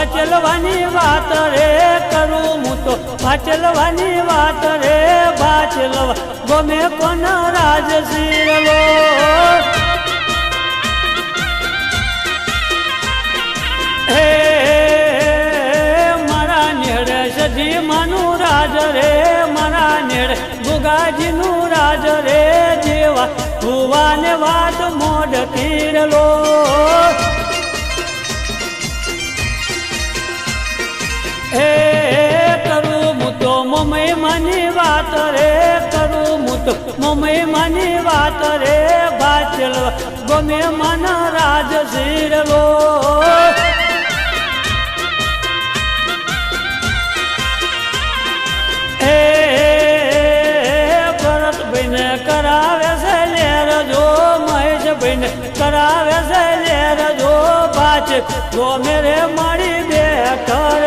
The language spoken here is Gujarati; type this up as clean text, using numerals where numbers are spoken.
ભાચલવાની વાત રે કરું હું તો ભાચલવાની વાત રે ભાચલવા ગમે કોન રાજ શીરલો હે મારા નેડે સજી માનું રાજ રે મારા નેડે ગુગાજીનું રાજ રે જેવા ભુવાને વાત મોઢ પીરલો હે કરું હું તો મમ્મી માની વાત રે કરું હું તો મમ્મી માની વાત રે ભાચલવા ગમે મન રાજ શીરલો હે ભરતભાઈને કરાવે છે લેર જો મહેશભાઈને કરાવે છે લેર જો ભાચ ગો મેરે મળી બે કર